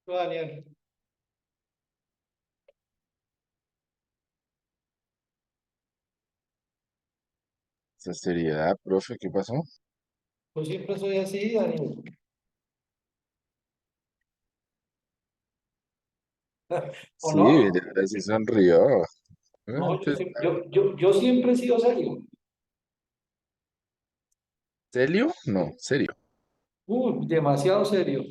Daniel, Esa seriedad, profe, ¿qué pasó? yo siempre soy así, Daniel. ¿O Sí, no? ahora sí sonrió. No, Pues, yo siempre he sido serio. ¿serio? No, serio. Demasiado serio.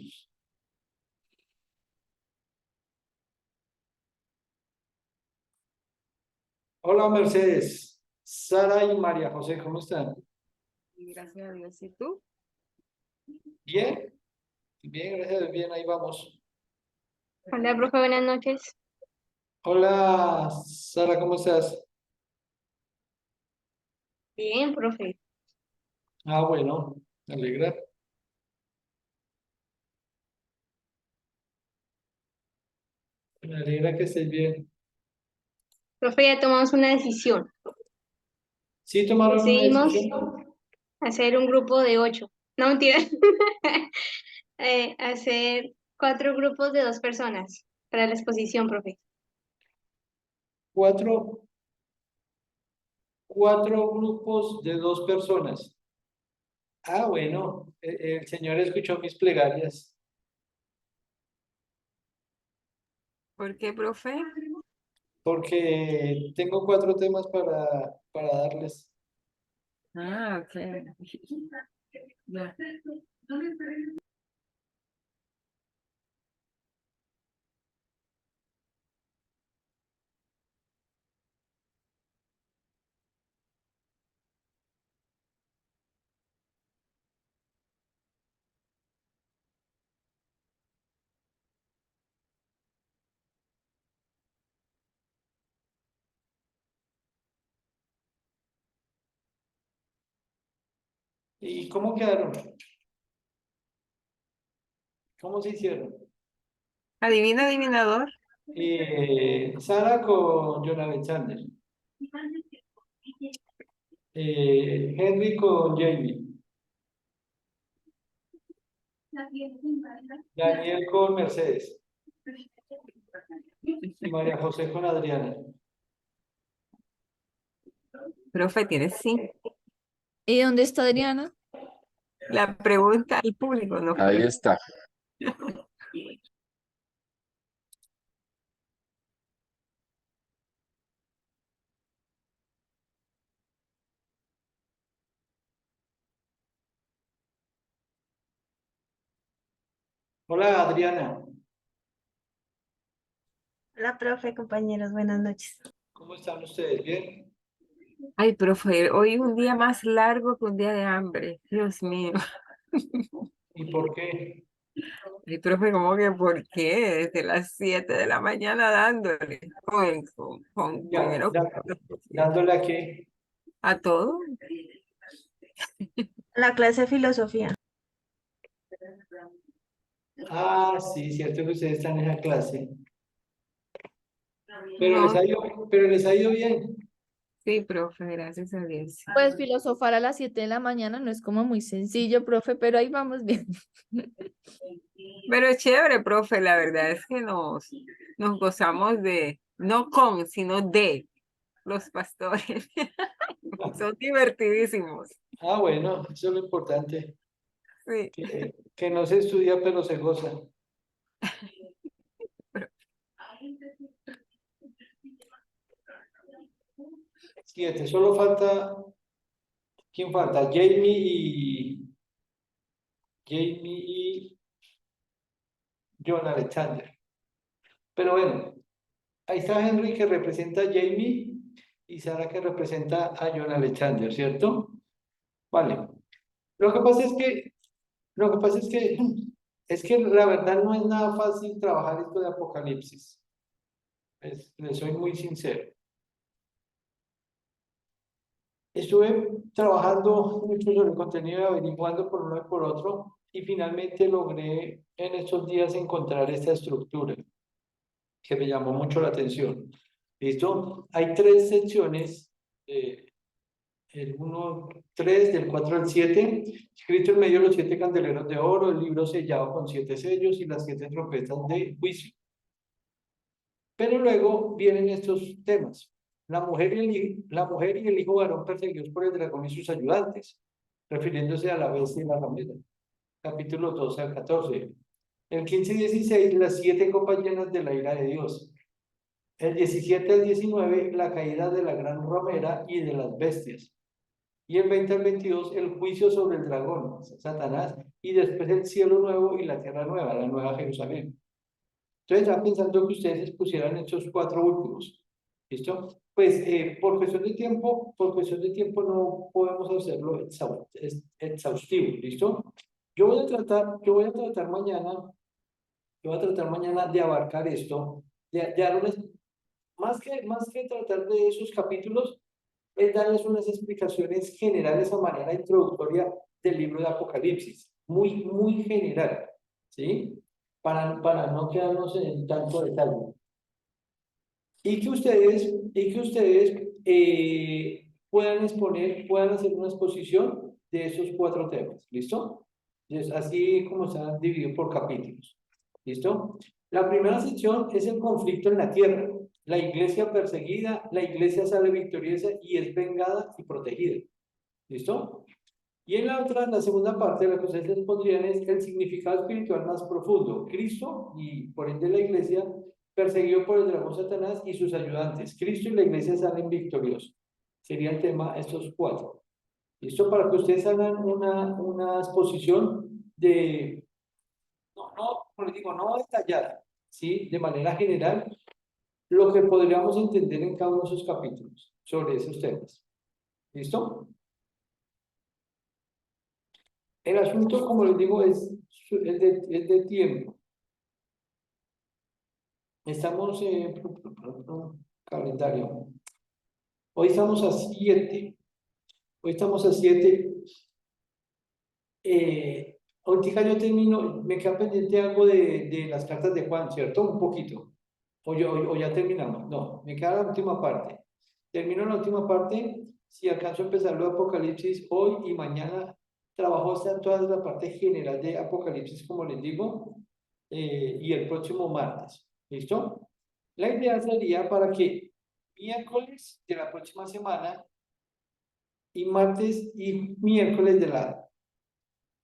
Hola, Mercedes, Sara y María José, ¿cómo están? Gracias a Dios. ¿Y tú? Bien, bien, gracias a Dios, bien, ahí vamos. Hola, profe, buenas noches. Hola, Sara, ¿cómo estás? Bien, profe. Ah, bueno, me alegra. Me alegra que estés bien. Profe, ya tomamos una decisión. ¿Sí tomaron una Decidimos decisión? hacer un grupo de 8. No, mentira. Hacer 4 grupos de 2 personas para la exposición, profe. Cuatro, cuatro grupos de 2 personas. Ah, bueno, el Señor escuchó mis plegarias. ¿Por qué, profe? Porque tengo 4 temas para darles. Ah, ok. Ya. ¿Y cómo quedaron? ¿Cómo se hicieron? Adivina, adivinador. Sara con John Alexander. Henry con Jamie. Daniel con Mercedes. Y María José con Adriana. Profe, tienes sí. ¿Y dónde está Adriana? La pregunta al público, ¿no? Ahí está. Hola, Adriana. Hola, profe, compañeros, buenas noches. ¿Cómo están ustedes? ¿Bien? Ay, profe, hoy un día más largo que un día de hambre. Dios mío. ¿Y por qué? Ay, profe, ¿cómo que por qué? Desde las 7 de la mañana dándole. Ya, Primero dándole a qué. a todo. La clase de filosofía. Ah, sí, cierto que ustedes están en esa clase. No, Pero les ha ido bien. sí, profe, gracias a Dios. Pues filosofar a las 7 de la mañana no es como muy sencillo, profe, pero ahí vamos bien. Pero es chévere, profe, la verdad es que nos gozamos de, no con, sino de los pastores. Son divertidísimos. Ah, bueno, eso es lo importante. Sí. Que no se estudia, pero se goza. Pero- 7, solo falta. ¿Quién falta? Jamie y John Alexander. Pero bueno, ahí está Henry que representa a Jamie y Sara que representa a John Alexander, ¿cierto? Vale. Lo que pasa es que, lo que pasa es que la verdad no es nada fácil trabajar esto de Apocalipsis. Les soy muy sincero. Estuve trabajando mucho sobre el contenido y averiguando por uno y por otro, y finalmente logré en estos días encontrar esta estructura que me llamó mucho la atención. ¿Listo? Hay 3 secciones el 1, 3, del 4 al 7, escrito en medio de los 7 candeleros de oro, el libro sellado con 7 sellos y las 7 trompetas de juicio. Pero luego vienen estos temas. La mujer y el hijo varón perseguidos por el dragón y sus ayudantes, refiriéndose a la bestia y la ramera. Capítulo 12 al 14. El 15 y 16, las 7 copas llenas de la ira de Dios. El 17 al 19, la caída de la gran ramera y de las bestias. Y el 20 al 22, el juicio sobre el dragón, Satanás, y después el cielo nuevo y la tierra nueva, la nueva Jerusalén. Entonces, ya pensando que ustedes pusieran estos 4 últimos, ¿listo? Pues por cuestión de tiempo no podemos hacerlo exhaustivo, ¿listo? Yo voy a tratar mañana de abarcar esto, más que tratar de esos capítulos, es darles unas explicaciones generales a manera introductoria del libro de Apocalipsis, muy general, ¿sí? Para no quedarnos en tanto detalle. Y que ustedes puedan hacer una exposición de esos 4 temas, ¿listo? Es así como están divididos por capítulos, ¿listo? La primera sección es el conflicto en la tierra. La iglesia perseguida, la iglesia sale victoriosa y es vengada y protegida, ¿listo? Y en la segunda parte, lo que ustedes les pondrían es el significado espiritual más profundo. Cristo y por ende la iglesia, perseguido por el dragón Satanás y sus ayudantes. Cristo y la iglesia salen victoriosos. Sería el tema estos 4. ¿Listo? Para que ustedes hagan una exposición de, como les digo, no detallada, ¿sí? De manera general, lo que podríamos entender en cada uno de esos capítulos sobre esos temas. ¿Listo? El asunto, como les digo, es de tiempo. Estamos en calendario. Hoy estamos a 7. Ahorita yo termino, me queda pendiente algo de las cartas de Juan, ¿cierto? Un poquito. O ya terminamos. No, me queda la última parte. Termino la última parte. Si alcanzo a empezar lo de Apocalipsis hoy y mañana, trabajo hasta toda la parte general de Apocalipsis, como les digo, y el próximo martes. ¿Listo? La idea sería para que miércoles de la próxima semana y martes y miércoles de la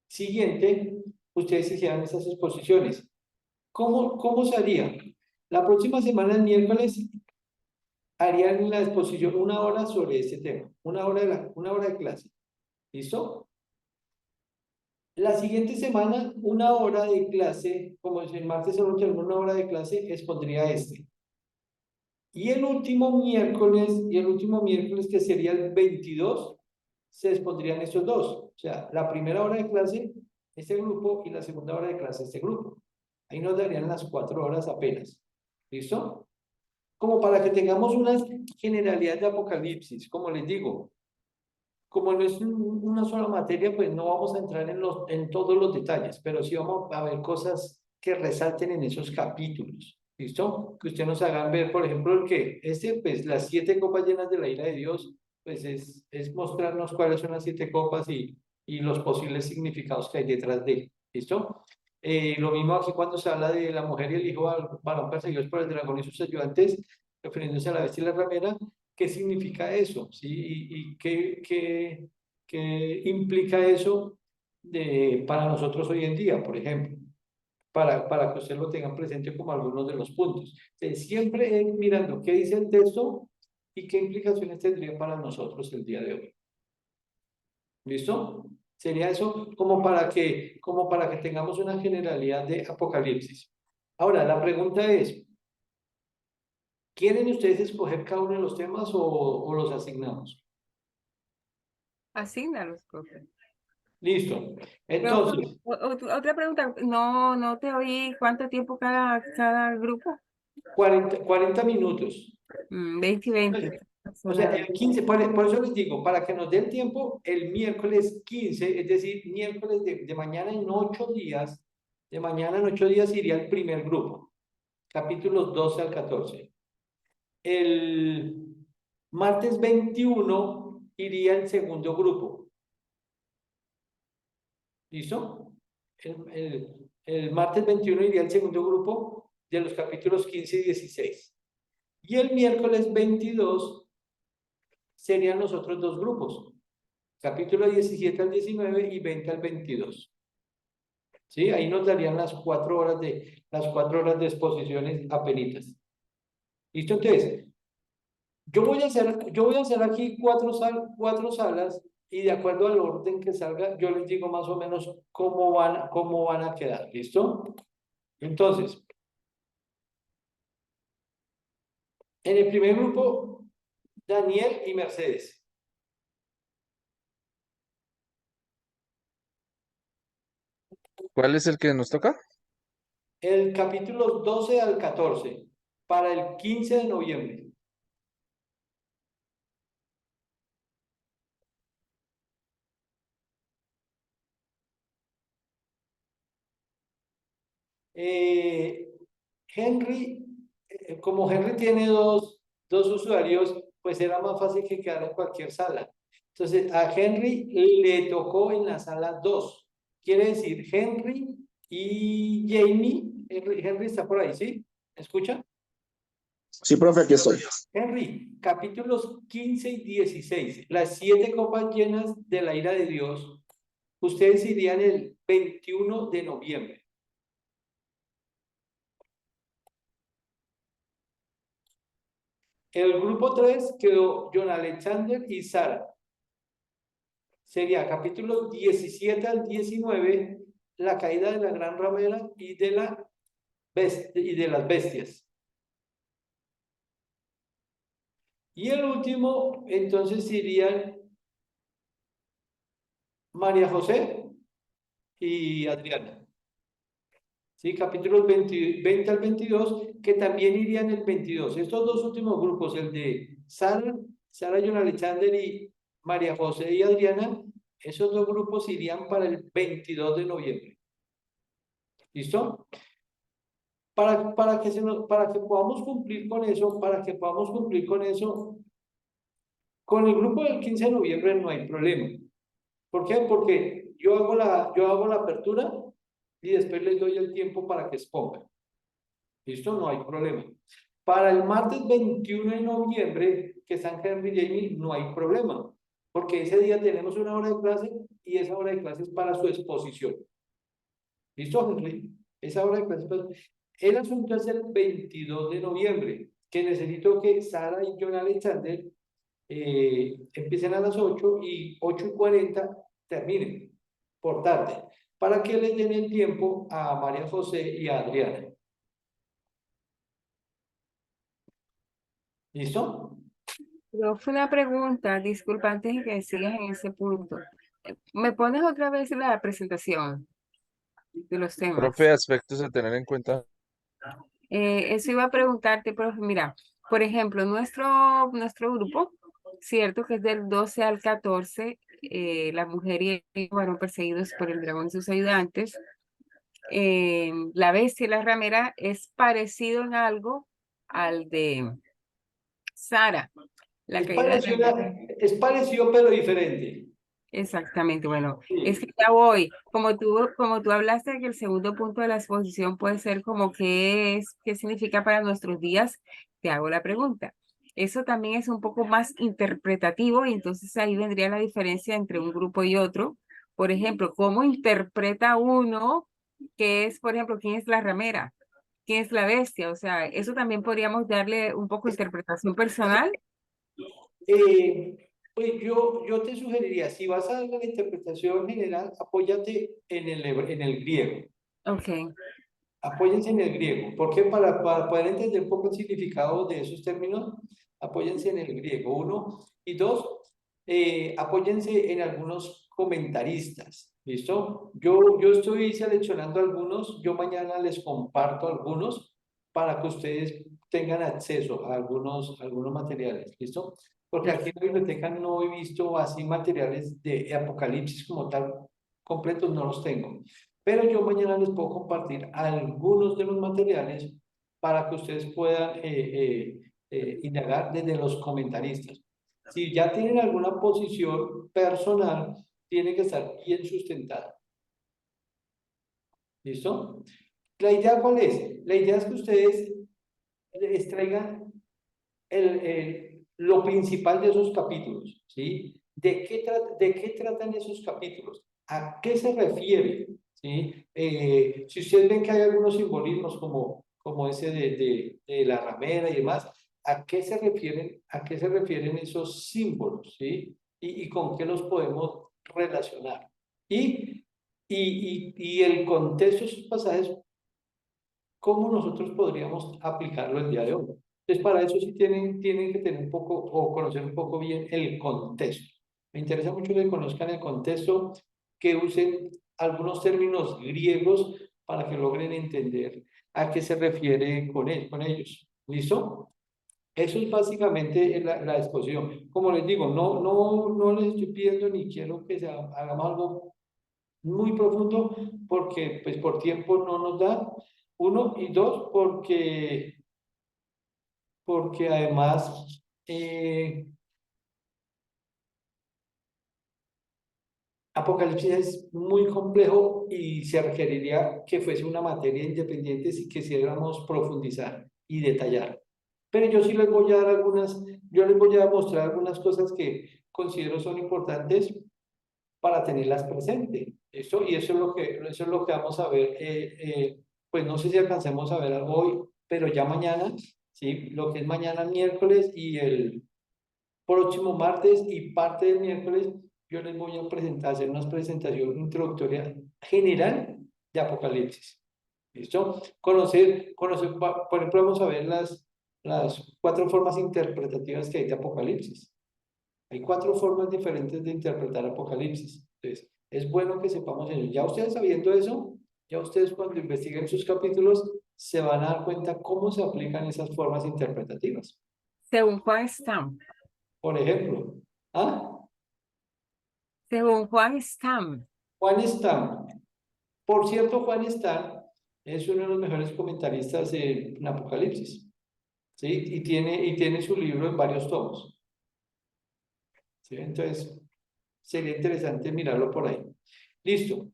siguiente, ustedes hicieran esas exposiciones. ¿Cómo se haría? La próxima semana, el miércoles, harían la exposición 1 hora sobre este tema, 1 hora de clase. ¿Listo? La siguiente semana, 1 hora de clase, como es el martes solo tenemos 1 hora de clase, expondría este. Y el último miércoles, que sería el 22, se expondrían estos 2. O sea, la primera hora de clase, este grupo, y la segunda hora de clase, este grupo. Ahí nos darían las 4 horas apenas. ¿Listo? Como para que tengamos unas generalidades de Apocalipsis, como les digo. Como no es una sola materia, pues no vamos a entrar en todos los detalles, pero sí vamos a ver cosas que resalten en esos capítulos. ¿Listo? Que ustedes nos hagan ver, por ejemplo, pues las 7 copas llenas de la ira de Dios, pues es mostrarnos cuáles son las 7 copas y los posibles significados que hay detrás de él. ¿Listo? Lo mismo aquí cuando se habla de la mujer y el hijo varón perseguidos por el dragón y sus ayudantes, refiriéndose a la bestia y la ramera. ¿Qué significa eso? ¿Sí? ¿Y qué implica eso para nosotros hoy en día, por ejemplo? Para que ustedes lo tengan presente como algunos de los puntos. Siempre mirando qué dice el texto y qué implicaciones tendría para nosotros el día de hoy. ¿Listo? Sería eso como para que tengamos una generalidad de Apocalipsis. Ahora, la pregunta es, ¿quieren ustedes escoger cada uno de los temas o los asignamos? Asígnalos, profe. Listo. Entonces, Otra pregunta, no te oí cuánto tiempo cada grupo. 40 minutos. 20 y 20. O sea, el 15, por eso les digo, para que nos dé el tiempo, el miércoles 15, es decir, miércoles de mañana en 8 días, iría el primer grupo, capítulos 12 al 14. El martes 21 iría en segundo grupo. ¿Listo? El martes 21 iría el segundo grupo de los capítulos 15 y 16. Y el miércoles 22 serían los otros dos grupos. Capítulo 17 al 19 y 20 al 22. ¿Sí? Ahí nos darían las 4 horas de exposiciones apenitas. ¿Listo? Entonces, yo voy a hacer aquí cuatro salas y de acuerdo al orden que salga, yo les digo más o menos cómo van a quedar. ¿Listo? Entonces, en el primer grupo, Daniel y Mercedes. ¿Cuál es el que nos toca? El capítulo 12 al 14, para el 15 de noviembre. Henry, como Henry tiene dos usuarios, pues era más fácil que quedara en cualquier sala. Entonces, a Henry le tocó en la sala 2. Quiere decir, Henry y Jamie. Henry está por ahí, ¿sí? ¿Escucha? Sí, profe, aquí estoy. Henry, capítulos 15 y 16. Las 7 copas llenas de la ira de Dios. Ustedes irían el 21 de noviembre. El grupo 3 quedó John Alexander y Sara. Sería capítulos 17 al 19, la caída de la gran ramera y de las bestias. Y el último, entonces, irían María José y Adriana. ¿Sí? Capítulos 20 al 22, que también irían el 22. Estos dos últimos grupos, el de Sara, John Alexander y María José y Adriana, esos dos grupos irían para el 22 de noviembre. ¿Listo? Para que podamos cumplir con eso, con el grupo del 15 de noviembre no hay problema. ¿Por qué? Porque yo hago la apertura y después les doy el tiempo para que expongan. ¿Listo? No hay problema. Para el martes 21 de noviembre, que están Henry y Jamie, no hay problema, porque ese día tenemos una hora de clase y esa hora de clase es para su exposición. ¿Listo, Henry? Esa hora de clase es para... El asunto es el 22 de noviembre, que necesito que Sara y John Alexander empiecen a las 8 y 8:40 terminen por tarde, para que les den el tiempo a María José y a Adriana. ¿Listo? Pero fue una pregunta, disculpa, antes de que sigas en ese punto. ¿Me pones otra vez la presentación de los temas? Profe, aspectos a tener en cuenta. Eso iba a preguntarte, profe, mira, por ejemplo, nuestro grupo, cierto que es del 12 al 14, la mujer y el varón perseguidos por el dragón y sus ayudantes. La bestia y la ramera es parecido en algo al de Sara. Es parecido pero diferente. Exactamente, bueno, Sí. es que ya voy, como tú hablaste de que el segundo punto de la exposición puede ser como qué significa para nuestros días, te hago la pregunta. Eso también es un poco más interpretativo y entonces ahí vendría la diferencia entre un grupo y otro. Por ejemplo, ¿cómo interpreta uno qué es, por ejemplo, quién es la ramera? ¿Quién es la bestia? O sea, eso también podríamos darle un poco de interpretación personal. Pues yo te sugeriría, si vas a dar la interpretación general, apóyate en el griego. Ok. Apóyense en el griego. ¿Por qué? Para poder entender un poco el significado de esos términos, apóyense en el griego, 1. Y 2, apóyense en algunos comentaristas. ¿Listo? Yo estoy seleccionando algunos, yo mañana les comparto algunos para que ustedes tengan acceso a algunos materiales. ¿Listo? Porque aquí en la biblioteca no he visto así materiales de Apocalipsis como tal, completos no los tengo. Pero yo mañana les puedo compartir algunos de los materiales para que ustedes puedan indagar desde los comentaristas. Si ya tienen alguna posición personal, tiene que estar bien sustentada. ¿Listo? ¿La idea cuál es? La idea es que ustedes extraigan lo principal de esos capítulos, ¿sí? ¿De qué tratan esos capítulos? ¿A qué se refieren? ¿Sí? Si ustedes ven que hay algunos simbolismos como ese de la ramera y demás, ¿a qué se refieren esos símbolos? ¿Sí? Y con qué los podemos relacionar. Y el contexto de esos pasajes, ¿cómo nosotros podríamos aplicarlo el día de hoy? Entonces, para eso sí tienen que tener un poco o conocer un poco bien el contexto. Me interesa mucho que conozcan el contexto, que usen algunos términos griegos para que logren entender a qué se refiere con ellos. ¿Listo? Eso es básicamente la exposición. Como les digo, no les estoy pidiendo ni quiero que hagamos algo muy profundo porque pues por tiempo no nos da, uno, y dos, porque además Apocalipsis es muy complejo y se requeriría que fuese una materia independiente si quisiéramos profundizar y detallar. Pero yo sí les voy a dar yo les voy a mostrar algunas cosas que considero son importantes para tenerlas presentes. Y eso es lo que vamos a ver. Pues no sé si alcancemos a ver algo hoy, pero ya mañana, ¿sí? Lo que es mañana miércoles y el próximo martes y parte del miércoles, yo les voy a hacer una presentación introductoria general de Apocalipsis. ¿Listo? Por ejemplo, vamos a ver las 4 formas interpretativas que hay de Apocalipsis. Hay 4 formas diferentes de interpretar Apocalipsis. Entonces, es bueno que sepamos eso. Ya ustedes sabiendo eso, ya ustedes cuando investiguen sus capítulos se van a dar cuenta cómo se aplican esas formas interpretativas. Según Juan Stam. Por ejemplo, Según Juan Stam. Juan Stam. Por cierto, Juan Stam es uno de los mejores comentaristas en Apocalipsis. ¿Sí? Y tiene su libro en varios tomos. ¿Sí? Entonces, sería interesante mirarlo por ahí. Listo.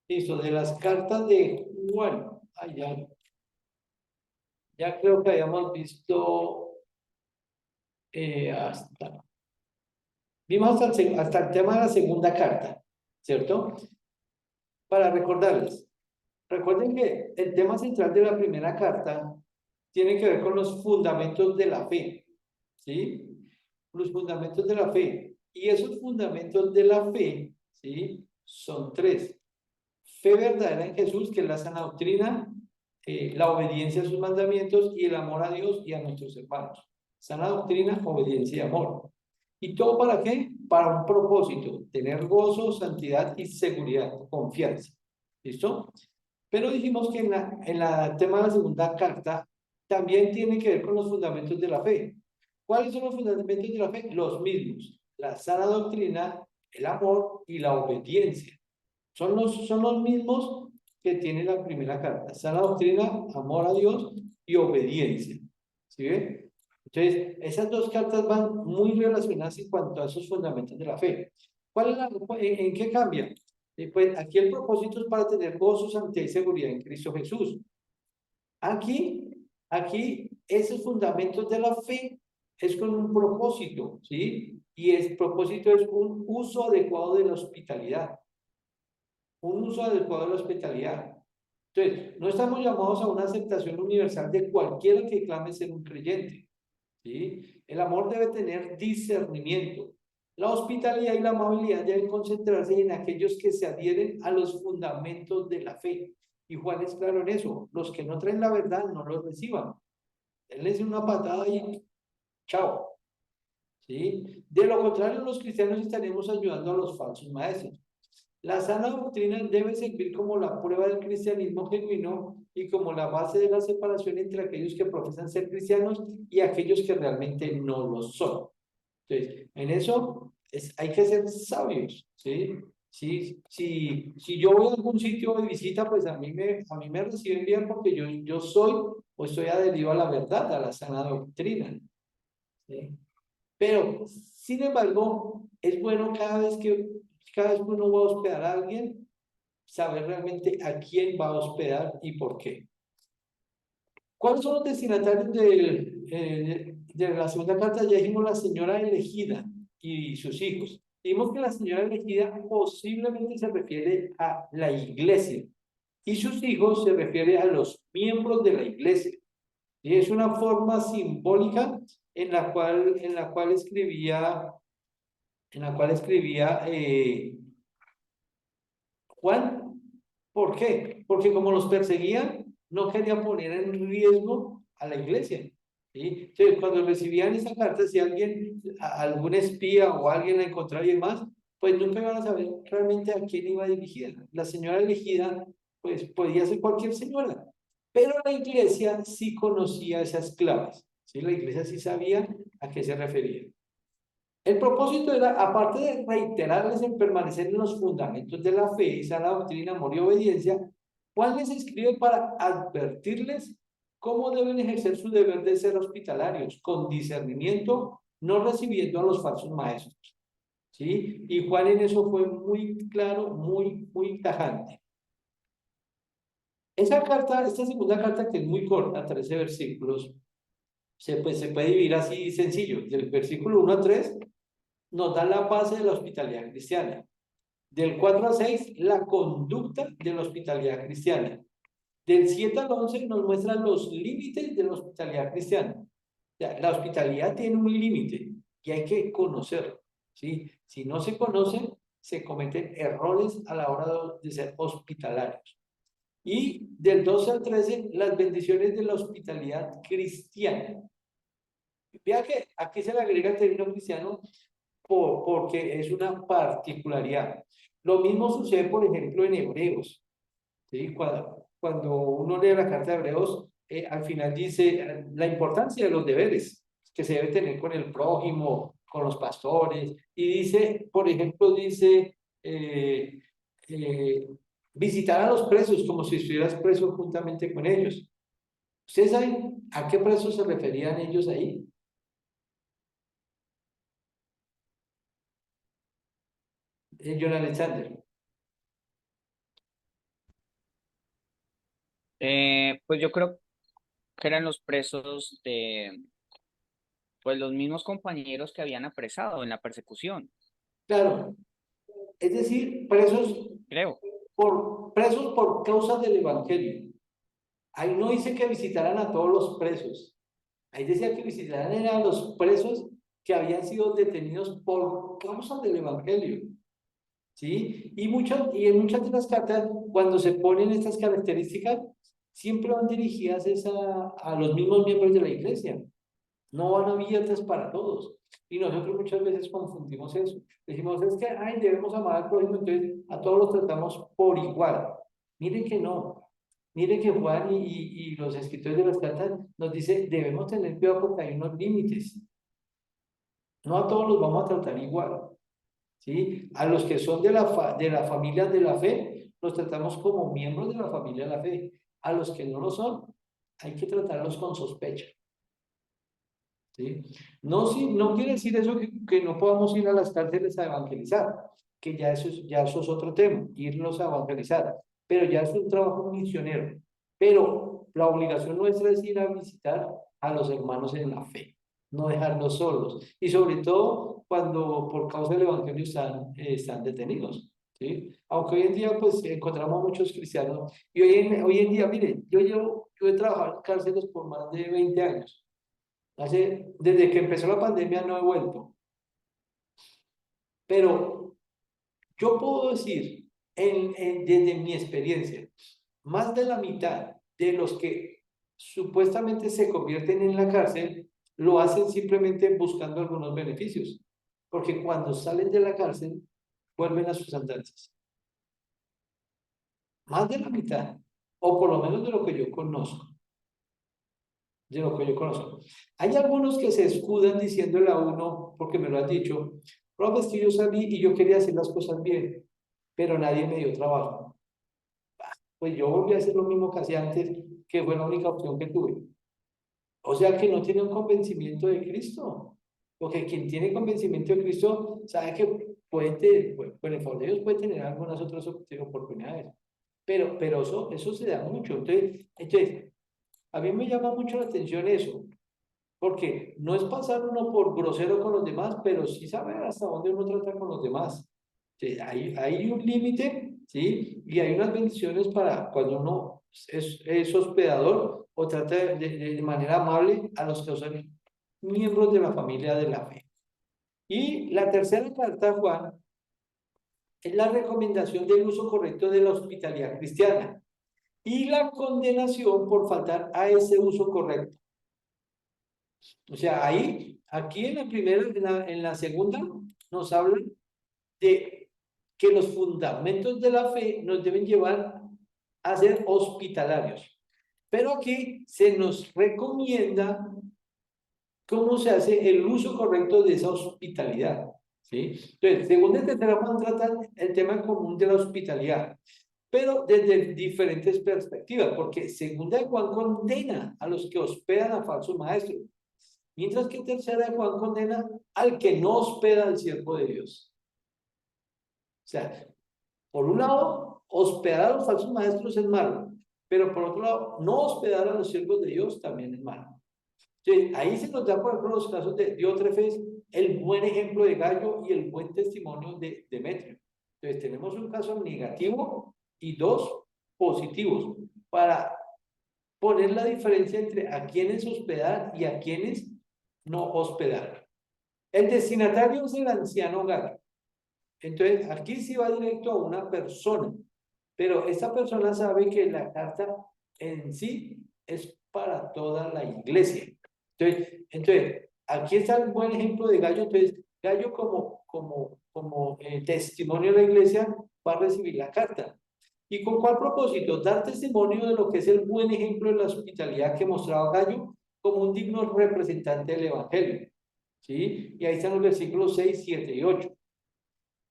Listo, de las cartas de Juan. Ya creo que habíamos visto vimos hasta el tema de la segunda carta, ¿cierto? Para recordarles, recuerden que el tema central de la primera carta tiene que ver con los fundamentos de la fe, ¿sí? Los fundamentos de la fe. Y esos fundamentos de la fe, ¿sí? Son 3. Fe verdadera en Jesús, que es la sana doctrina, la obediencia a sus mandamientos y el amor a Dios y a nuestros hermanos. Sana doctrina, obediencia y amor. ¿Y todo para qué? Para un propósito, tener gozo, santidad y seguridad, confianza. ¿Listo? Pero dijimos que en el tema de la segunda carta también tiene que ver con los fundamentos de la fe. ¿Cuáles son los fundamentos de la fe? Los mismos. La sana doctrina, el amor y la obediencia. Son los mismos que tiene la primera carta. Sana doctrina, amor a Dios y obediencia. ¿Sí ve? Entonces, esas 2 cartas van muy relacionadas en cuanto a esos fundamentos de la fe. ¿En qué cambia? Pues aquí el propósito es para tener gozo, santidad y seguridad en Cristo Jesús. Aquí, esos fundamentos de la fe es con un propósito, ¿sí? Y el propósito es un uso adecuado de la hospitalidad. Un uso adecuado de la hospitalidad. Entonces, no estamos llamados a una aceptación universal de cualquiera que clame ser un creyente, ¿sí? El amor debe tener discernimiento. La hospitalidad y la amabilidad deben concentrarse en aquellos que se adhieren a los fundamentos de la fe. Y Juan es claro en eso. Los que no traen la verdad no los reciban. Él les da una patada y chao. ¿Sí? De lo contrario, los cristianos estaremos ayudando a los falsos maestros. La sana doctrina debe servir como la prueba del cristianismo genuino y como la base de la separación entre aquellos que profesan ser cristianos y aquellos que realmente no lo son. Entonces, en eso hay que ser sabios, ¿sí? Si yo voy a algún sitio de visita, pues a mí me reciben bien porque yo soy o estoy adherido a la verdad, a la sana doctrina, ¿sí? Pero, sin embargo, es bueno cada vez que uno va a hospedar a alguien, saber realmente a quién va a hospedar y por qué. ¿Cuáles son los destinatarios de la segunda carta? Ya dijimos la señora elegida y sus hijos. Dijimos que la señora elegida posiblemente se refiere a la iglesia y sus hijos se refiere a los miembros de la iglesia. Y es una forma simbólica en la cual escribía Juan. ¿Por qué? Porque como los perseguían, no quería poner en riesgo a la iglesia, ¿sí? Entonces, cuando recibían esa carta, si algún espía o alguien la encontraba y demás, pues nunca iban a saber realmente a quién iba dirigida. La señora elegida, pues podía ser cualquier señora, pero la iglesia sí conocía esas claves, ¿sí? La iglesia sí sabía a qué se refería. El propósito era, aparte de reiterarles en permanecer en los fundamentos de la fe, esa la doctrina, amor y obediencia, Juan les escribe para advertirles cómo deben ejercer su deber de ser hospitalarios, con discernimiento, no recibiendo a los falsos maestros, ¿sí? Y Juan en eso fue muy claro, muy tajante. Esta segunda carta, que es muy corta, 13 versículos, se puede dividir así sencillo, del versículo 1 a 3, nos da la base de la hospitalidad cristiana. Del 4 al 6, la conducta de la hospitalidad cristiana. Del 7 al 11 nos muestran los límites de la hospitalidad cristiana. O sea, la hospitalidad tiene un límite y hay que conocerlo, ¿sí? Si no se conoce, se cometen errores a la hora de ser hospitalarios. Y del 12 al 13, las bendiciones de la hospitalidad cristiana. Vea que aquí se le agrega el término cristiano porque es una particularidad. Lo mismo sucede, por ejemplo, en Hebreos, ¿sí? Cuando uno lee la carta de Hebreos, al final dice la importancia de los deberes que se debe tener con el prójimo, con los pastores, y dice, por ejemplo, visitar a los presos como si estuvieras preso juntamente con ellos. ¿Ustedes saben a qué presos se referían ellos ahí? John Alexander. Pues yo creo que eran los presos de, pues los mismos compañeros que habían apresado en la persecución, Claro, es decir, creo. presos por causa del evangelio. Ahí no dice que visitaran a todos los presos. Ahí decía que visitaran a los presos que habían sido detenidos por causa del evangelio. ¿Sí? Y en muchas de las cartas, cuando se ponen estas características, siempre van dirigidas a los mismos miembros de la iglesia. No van abiertas para todos. Y nosotros muchas veces confundimos eso. Decimos, es que, debemos amar al prójimo, entonces a todos los tratamos por igual. Miren que no. Miren que Juan y los escritores de las cartas nos dicen, debemos tener cuidado porque hay unos límites. No a todos los vamos a tratar igual, ¿sí? A los que son de la familia de la fe, los tratamos como miembros de la familia de la fe. A los que no lo son, hay que tratarlos con sospecha. ¿Sí? No quiere decir eso que no podamos ir a las cárceles a evangelizar, que ya eso es otro tema, irnos a evangelizar, pero ya es un trabajo misionero. Pero la obligación nuestra es ir a visitar a los hermanos en la fe, no dejarlos solos, y sobre todo cuando por causa del evangelio están detenidos. ¿Sí? Aunque hoy en día pues encontramos muchos cristianos, y hoy en día, miren, yo he trabajado en cárceles por más de 20 años. Desde que empezó la pandemia no he vuelto. Pero yo puedo decir, desde mi experiencia, más de la mitad de los que supuestamente se convierten en la cárcel, lo hacen simplemente buscando algunos beneficios. Porque cuando salen de la cárcel, vuelven a sus andanzas. más de la mitad, o por lo menos de lo que yo conozco. De lo que yo conozco. Hay algunos que se escudan diciéndole a uno, porque me lo han dicho, profe, es que yo salí y yo quería hacer las cosas bien, pero nadie me dio trabajo. Pues yo volví a hacer lo mismo que hacía antes, que fue la única opción que tuve. O sea que no tiene un convencimiento de Cristo. Porque quien tiene convencimiento de Cristo sabe que puede tener, bueno, con el favor de Dios puede tener algunas otras oportunidades. Pero eso se da mucho. Entonces, a mí me llama mucho la atención eso. Porque no es pasar uno por grosero con los demás, pero sí saber hasta dónde uno trata con los demás. Sí, hay un límite, ¿sí? Y hay unas bendiciones para cuando uno es hospedador o trata de manera amable a los que son miembros de la familia de la fe. Y la tercera carta, Juan, es la recomendación del uso correcto de la hospitalidad cristiana y la condenación por faltar a ese uso correcto. O sea, aquí en la primera, en la segunda, nos hablan de que los fundamentos de la fe nos deben llevar a ser hospitalarios. Pero aquí se nos recomienda cómo se hace el uso correcto de esa hospitalidad. ¿Sí? Entonces, segunda y tercera Juan tratan el tema común de la hospitalidad, pero desde diferentes perspectivas, porque segunda de Juan condena a los que hospedan a falsos maestros, mientras que tercera de Juan condena al que no hospeda al siervo de Dios. O sea, por un lado, hospedar a los falsos maestros es malo, pero por otro lado, no hospedar a los siervos de Dios también es malo. Entonces, ahí se nos da, por ejemplo, los casos de Diótrefes, el buen ejemplo de Gallo y el buen testimonio de Demetrio. Entonces, tenemos un caso negativo y dos positivos para poner la diferencia entre a quienes hospedar y a quienes no hospedar. El destinatario es el anciano Gallo. Entonces, aquí sí va directo a una persona, pero esta persona sabe que la carta en sí es para toda la iglesia. Entonces aquí está el buen ejemplo de Gallo. Entonces, Gallo como testimonio de la iglesia va a recibir la carta. ¿Y con cuál propósito? Dar testimonio de lo que es el buen ejemplo de la hospitalidad que mostraba Gallo como un digno representante del Evangelio. ¿Sí? Y ahí están los versículos 6, 7 y 8.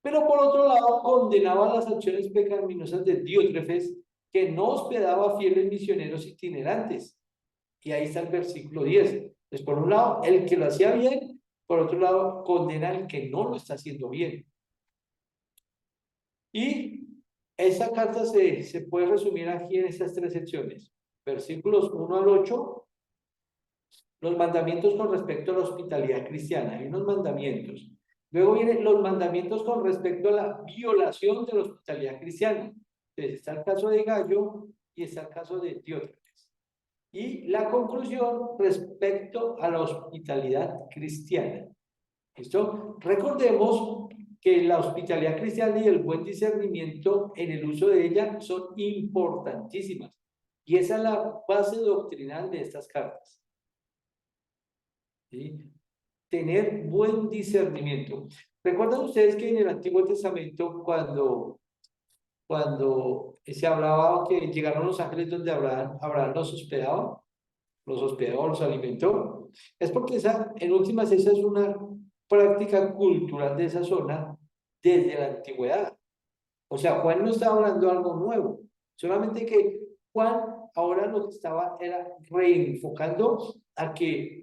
Pero por otro lado, condenaba las acciones pecaminosas de Diótrefes, que no hospedaba fieles misioneros itinerantes. Y ahí está el versículo 10. Entonces, por un lado, el que lo hacía bien, por otro lado, condena al que no lo está haciendo bien. Y esa carta se puede resumir aquí en estas tres secciones. Versículos 1 al 8, los mandamientos con respecto a la hospitalidad cristiana. Hay unos mandamientos. Luego vienen los mandamientos con respecto a la violación de la hospitalidad cristiana. Entonces está el caso de Gallo y está el caso de Diótrefes. Y la conclusión respecto a la hospitalidad cristiana. ¿Listo? Recordemos que la hospitalidad cristiana y el buen discernimiento en el uso de ella son importantísimas. Y esa es la base doctrinal de estas cartas. ¿Sí? Tener buen discernimiento. ¿Recuerdan ustedes que en el Antiguo Testamento cuando se hablaba que llegaron los ángeles donde Abraham los hospedaba, los alimentó? Es porque en últimas esa es una práctica cultural de esa zona desde la antigüedad. O sea, Juan no estaba hablando de algo nuevo, solamente que Juan ahora lo que estaba era reenfocando a que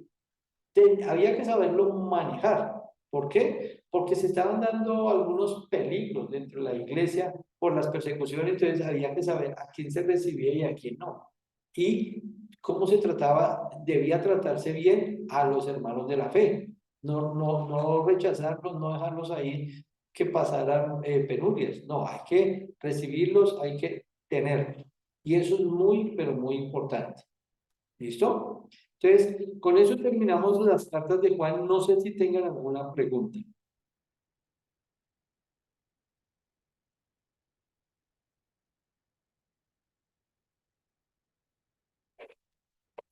había que saberlo manejar. ¿Por qué? Porque se estaban dando algunos peligros dentro de la iglesia por las persecuciones, entonces había que saber a quién se recibía y a quién no. Y cómo se trataba, debía tratarse bien a los hermanos de la fe. No rechazarlos, no dejarlos ahí que pasaran penurias. No, hay que recibirlos, hay que tenerlos. Y eso es muy, pero muy importante. ¿Listo? Entonces, con eso terminamos las cartas de Juan. No sé si tengan alguna pregunta.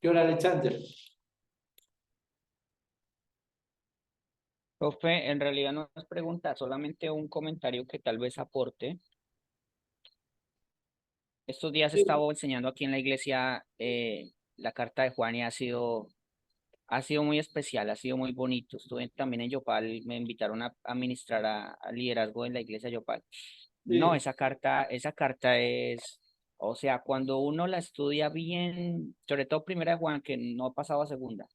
John Alexander. Profe, en realidad no es pregunta, solamente un comentario que tal vez aporte. Estos días he Sí. estado enseñando aquí en la iglesia la carta de Juan y ha sido muy especial, ha sido muy bonito. Estuve también en Yopal, me invitaron a ministrar a liderazgo en la iglesia Yopal. No, Sí. esa carta es, o sea, cuando uno la estudia bien, sobre todo Primera de Juan, que no ha pasado a Segunda,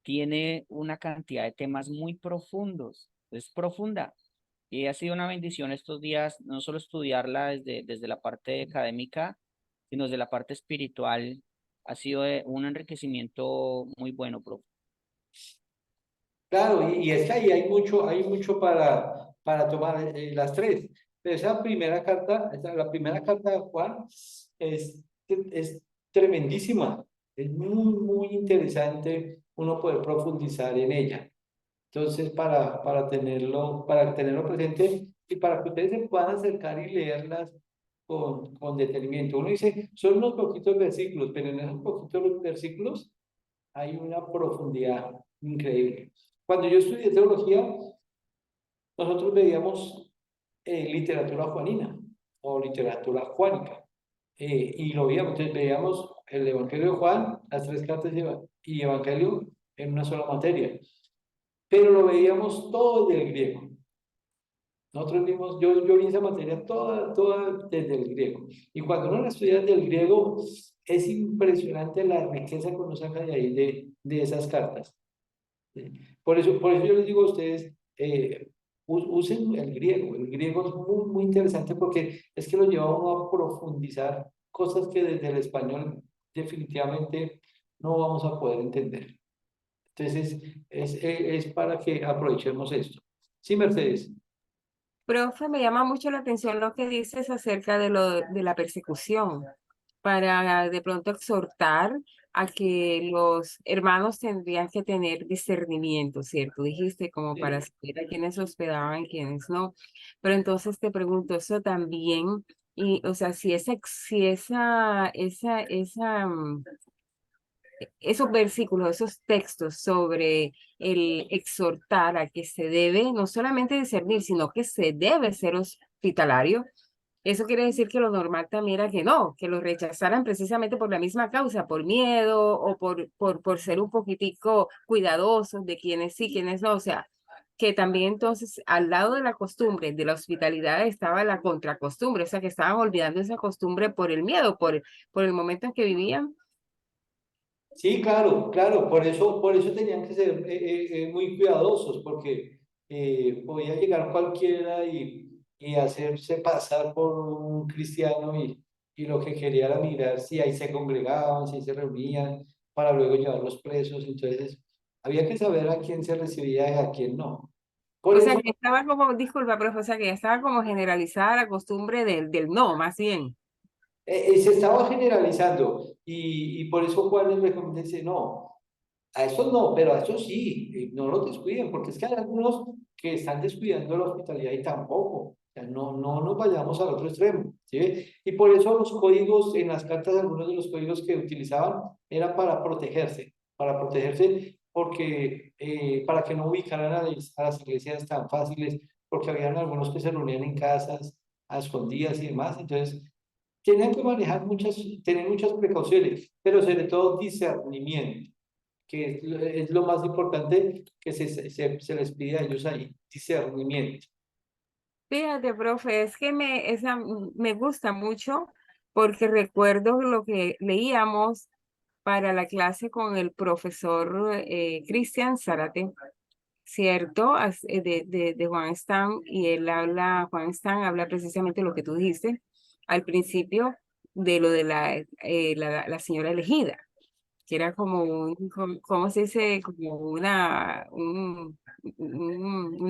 tiene una cantidad de temas muy profundos, es profunda. Y ha sido una bendición estos días, no solo estudiarla desde la parte académica, sino desde la parte espiritual. Ha sido un enriquecimiento muy bueno, profe. Claro, y es que ahí hay mucho para tomar las tres. Pero esa primera carta, la primera carta de Juan es tremendísima. Es muy interesante uno poder profundizar en ella. Entonces, para tenerlo presente y para que ustedes se puedan acercar y leerlas con detenimiento. Uno dice, son unos poquitos versículos, pero en esos poquitos versículos hay una profundidad increíble. Cuando yo estudié teología, nosotros veíamos literatura juanina o literatura juánica, y lo veíamos, entonces veíamos el Evangelio de Juan, las tres cartas y Evangelio en una sola materia, pero lo veíamos todo del griego. Nosotros vimos, yo vi esa materia toda desde el griego. Y cuando uno la estudia desde el griego, es impresionante la riqueza que uno saca de ahí, de esas cartas. ¿Sí? Por eso yo les digo a ustedes, usen el griego es muy interesante porque es que lo lleva a uno a profundizar cosas que desde el español definitivamente no vamos a poder entender. Entonces, es para que aprovechemos esto. Sí, Mercedes. Profe, me llama mucho la atención lo que dices acerca de la persecución, para de pronto exhortar a que los hermanos tendrían que tener discernimiento, ¿cierto? Dijiste como para Sí. saber a quiénes hospedaban, quiénes no. Pero entonces te pregunto, eso también, y, o sea, si esos versículos, esos textos sobre el exhortar a que se debe no solamente discernir, sino que se debe ser hospitalario. Eso quiere decir que lo normal también era que no, que lo rechazaran precisamente por la misma causa, por miedo o por ser un poquitico cuidadosos de quienes sí, quienes no. O sea, que también entonces al lado de la costumbre, de la hospitalidad, estaba la contracostumbre, o sea, que estaban olvidando esa costumbre por el miedo, por el momento en que vivían. Sí, claro, por eso tenían que ser muy cuidadosos, porque podía llegar cualquiera y hacerse pasar por un cristiano y lo que quería era mirar si ahí se congregaban, si se reunían, para luego llevarlos presos. Entonces, había que saber a quién se recibía y a quién no. Por O sea, eso que estaba como, disculpa, profe, o sea, que ya estaba como generalizada la costumbre del no, más bien. se estaba generalizando y por eso Juan les recomienda, dice, no. A esos no, pero a esos sí, no los descuiden, porque es que hay algunos que están descuidando la hospitalidad y tampoco. O sea, no nos vayamos al otro extremo, ¿sí? Y por eso los códigos en las cartas, algunos de los códigos que utilizaban eran para protegerse porque para que no ubicaran a las iglesias tan fáciles, porque habían algunos que se reunían en casas, a escondidas y demás. Entonces, tenían que manejar tener muchas precauciones, pero sobre todo discernimiento, que es lo más importante que se les pide a ellos ahí, discernimiento. Fíjate, profe, es que me gusta mucho porque recuerdo lo que leíamos para la clase con el profesor Cristian Zárate, ¿cierto? De Juan Stam, y Juan Stam habla precisamente lo que tú dijiste al principio de lo de la señora elegida, que era como ¿cómo se dice? Como una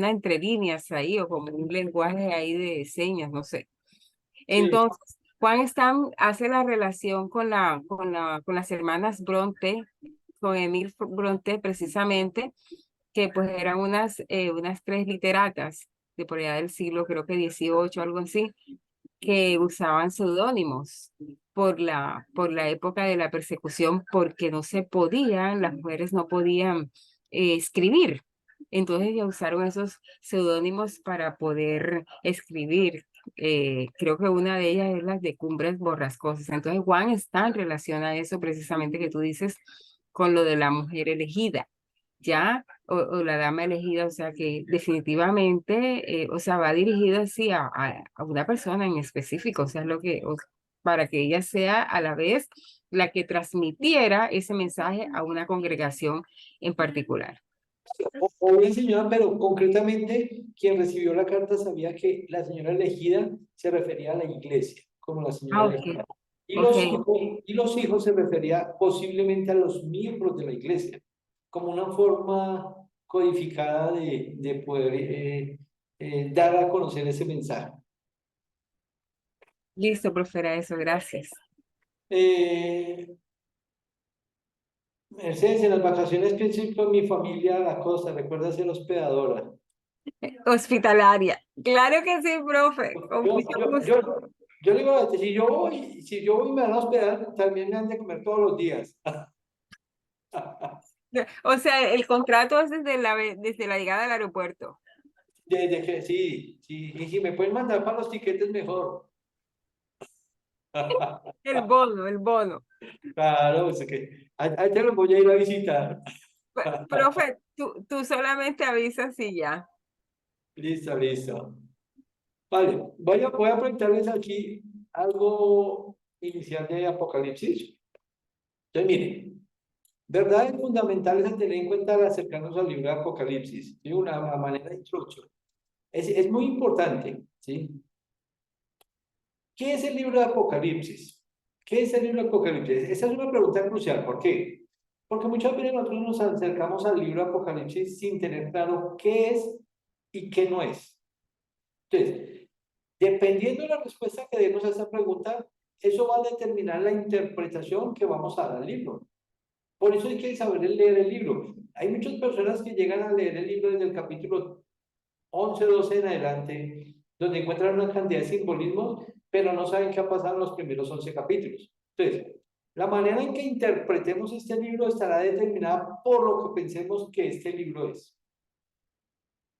entre líneas ahí, o como un lenguaje ahí de señas, no sé. Sí, Entonces, Juan Stam hace la relación con las hermanas Bronte, con Emil Bronte precisamente, que pues eran unas tres literatas de por allá del siglo, creo que 18, algo así, que usaban seudónimos por la época de la persecución, porque no se podían, las mujeres no podían escribir. Entonces ya usaron esos seudónimos para poder escribir creo que una de ellas es las de Cumbres Borrascosas. Entonces Juan está en relación a eso precisamente que tú dices con lo de la mujer elegida, ¿ya? O la dama elegida, o sea que definitivamente, o sea, va dirigida así a una persona en específico, o sea, para que ella sea a la vez la que transmitiera ese mensaje a una congregación en particular. O bien, señora, pero concretamente quien recibió la carta sabía que la señora elegida se refería a la iglesia, como la señora Ah, elegida. ok. Ok. Y los hijos se refería posiblemente a los miembros de la iglesia, como una forma codificada de poder dar a conocer ese mensaje. Listo, profe, era eso, gracias. Mercedes, en las vacaciones pienso ir con mi familia a la costa, recuerda ser hospedadora. Hospitalaria. Claro que sí, profe, con Yo, mucho yo, gusto. yo, yo le digo, si yo voy y me van a hospedar, también me han de comer todos los días. O sea, el contrato es desde la llegada al aeropuerto. Desde que sí, y si me pueden mandar para los tiquetes, mejor. El bono, el bono. Claro, es que ahí te los voy a ir a visitar. Profe, tú solamente avisas y ya. Listo, listo. Vale, voy a preguntarles aquí algo inicial de Apocalipsis. Entonces, miren, verdades fundamentales a tener en cuenta al acercarnos al libro de Apocalipsis. ¿Sí? Una manera de introducción. Es muy importante, ¿sí? ¿Qué es el libro de Apocalipsis? ¿Qué es el libro de Apocalipsis? Esa es una pregunta crucial. ¿Por qué? Porque muchas veces nosotros nos acercamos al libro de Apocalipsis sin tener claro qué es y qué no es. Entonces, dependiendo de la respuesta que demos a esta pregunta, eso va a determinar la interpretación que vamos a dar al libro. Por eso hay que saber leer el libro. Hay muchas personas que llegan a leer el libro desde el capítulo 11, 12 en adelante, donde encuentran una cantidad de simbolismos, pero no saben qué ha pasado en los primeros 11 capítulos. Entonces, la manera en que interpretemos este libro estará determinada por lo que pensemos que este libro es.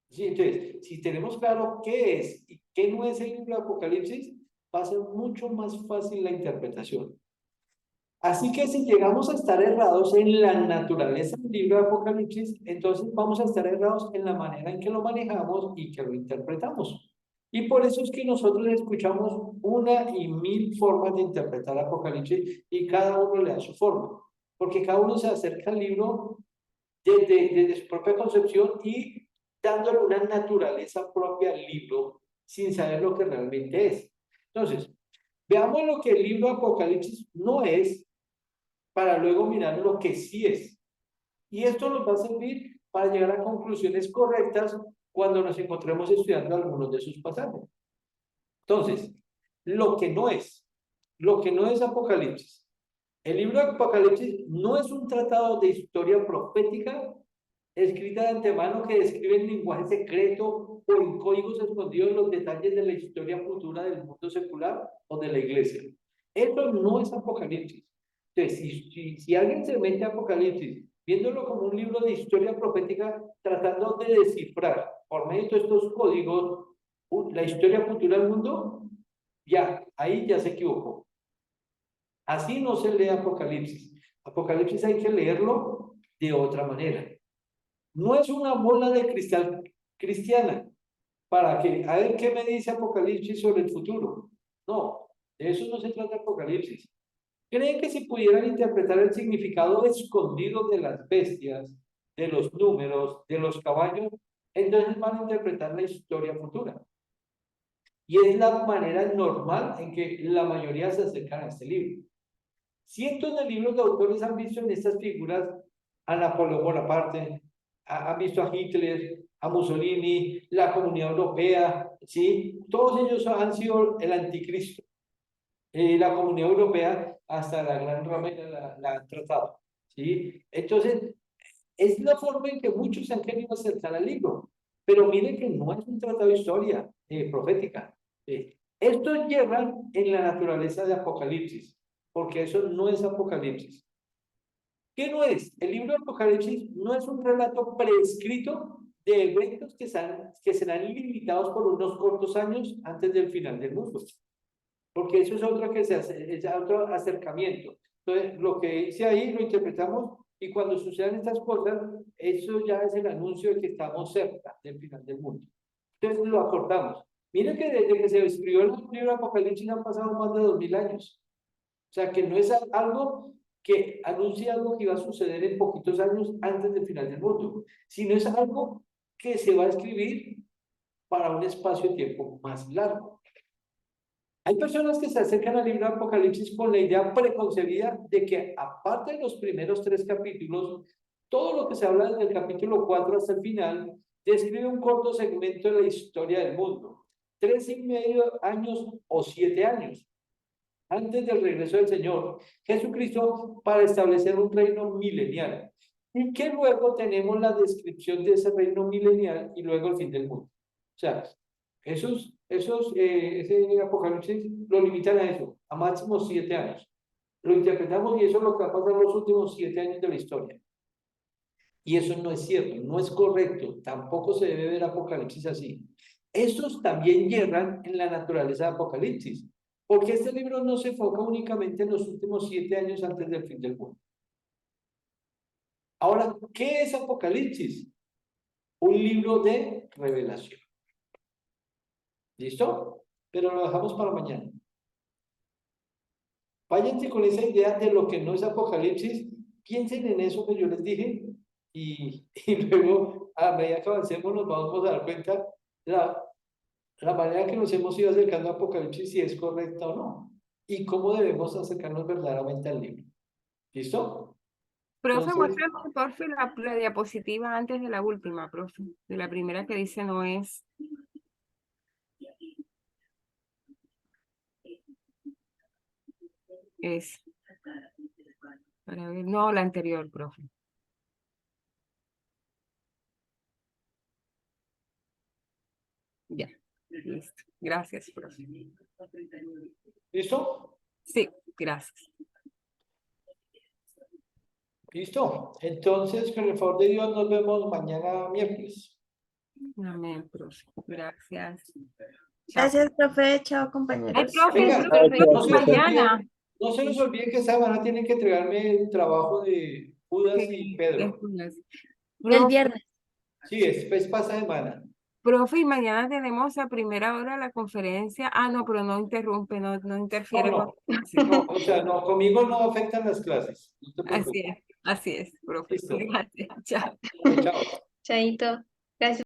Sí, entonces, si tenemos claro qué es y qué no es el libro de Apocalipsis, va a ser mucho más fácil la interpretación. Así que si llegamos a estar errados en la naturaleza del libro de Apocalipsis, entonces vamos a estar errados en la manera en que lo manejamos y que lo interpretamos. Y por eso es que nosotros escuchamos una y mil formas de interpretar Apocalipsis y cada uno le da su forma. Porque cada uno se acerca al libro desde su propia concepción y dándole una naturaleza propia al libro sin saber lo que realmente es. Entonces, veamos lo que el libro de Apocalipsis no es para luego mirar lo que sí es. Y esto nos va a servir para llegar a conclusiones correctas cuando nos encontremos estudiando algunos de sus pasajes. Entonces, lo que no es Apocalipsis. El libro de Apocalipsis no es un tratado de historia profética escrita de antemano que describe en lenguaje secreto o en códigos escondidos los detalles de la historia futura del mundo secular o de la iglesia. Esto no es Apocalipsis. Entonces, si alguien se mete a Apocalipsis viéndolo como un libro de historia profética, tratando de descifrar por medio de estos códigos la historia futura del mundo, ya, ahí ya se equivocó. Así no se lee Apocalipsis. Apocalipsis hay que leerlo de otra manera. No es una bola de cristal cristiana para que, a ver qué me dice Apocalipsis sobre el futuro. No, de eso no se trata Apocalipsis. ¿Creen que si pudieran interpretar el significado escondido de las bestias, de los números, de los caballos, entonces van a interpretar la historia futura? Y es la manera normal en que la mayoría se acercan a este libro. Cientos de libros de autores han visto en estas figuras a Napoleón Bonaparte, han visto a Hitler, a Mussolini, la Comunidad Europea, ¿sí? Todos ellos han sido el anticristo. La Comunidad Europea hasta la Gran Ramera la han tratado, ¿sí? Entonces, es la forma en que muchos se han querido acercar al libro, pero miren que no es un tratado de historia profética. Esto lleva en la naturaleza de Apocalipsis, porque eso no es Apocalipsis. ¿Qué no es? El libro de Apocalipsis no es un relato preescrito de eventos que serán limitados por unos cortos años antes del final del mundo. Porque eso es otro que se hace, es otro acercamiento. Entonces, lo que dice ahí lo interpretamos y cuando sucedan estas cosas, eso ya es el anuncio de que estamos cerca del final del mundo. Entonces lo acortamos. Miren que desde que se escribió el libro de Apocalipsis han pasado más de 2000 años. O sea, que no es algo que anuncia algo que iba a suceder en poquitos años antes del final del mundo, sino es algo que se va a escribir para un espacio de tiempo más largo. Hay personas que se acercan al libro de Apocalipsis con la idea preconcebida de que, aparte de los primeros 3 capítulos, todo lo que se habla desde el capítulo 4 hasta el final describe un corto segmento de la historia del mundo, 3,5 años o 7 años, antes del regreso del Señor Jesucristo para establecer un reino milenial. Y que luego tenemos la descripción de ese reino milenial y luego el fin del mundo. O sea, ese Apocalipsis lo limitan a eso, a máximo 7 años. Lo interpretamos y eso es lo que va a pasar en los últimos 7 años de la historia. Y eso no es cierto, no es correcto, tampoco se debe ver Apocalipsis así. Estos también yerran en la naturaleza de Apocalipsis, porque este libro no se enfoca únicamente en los últimos 7 años antes del fin del mundo. Ahora, ¿qué es Apocalipsis? Un libro de revelación. ¿Listo? Pero lo dejamos para mañana. Váyanse con esa idea de lo que no es Apocalipsis, piensen en eso que yo les dije y luego a medida que avancemos nos vamos a dar cuenta la manera que nos hemos ido acercando a Apocalipsis, si es correcta o no, y cómo debemos acercarnos verdaderamente al libro. ¿Listo? Profe, Entonces, muéstrame por fin la diapositiva antes de la última, profe. De la primera que dice no es. Es. Para ver, no, la anterior, profe. Ya, listo. Gracias, profe. ¿listo? Sí, gracias. ¿Listo? Entonces, con el favor de Dios, nos vemos mañana miércoles. Amén, profe. Gracias. Chao. Gracias, profe. Chao, Ay, compañeros. profe, Venga, no se les olvide- mañana. no se les olvide que esta semana tienen que entregarme el trabajo de Judas y Sí, Pedro. después. El Profe, viernes. Sí, es pasa semana. profe, y mañana tenemos a primera hora la conferencia. Ah, no, pero no interrumpe, no interfiere No, con. Sí, no, o sea, no, conmigo no afectan las clases. No te preocupes. así es, profe. Listo. Gracias, chao. Chao. Chaito. Gracias.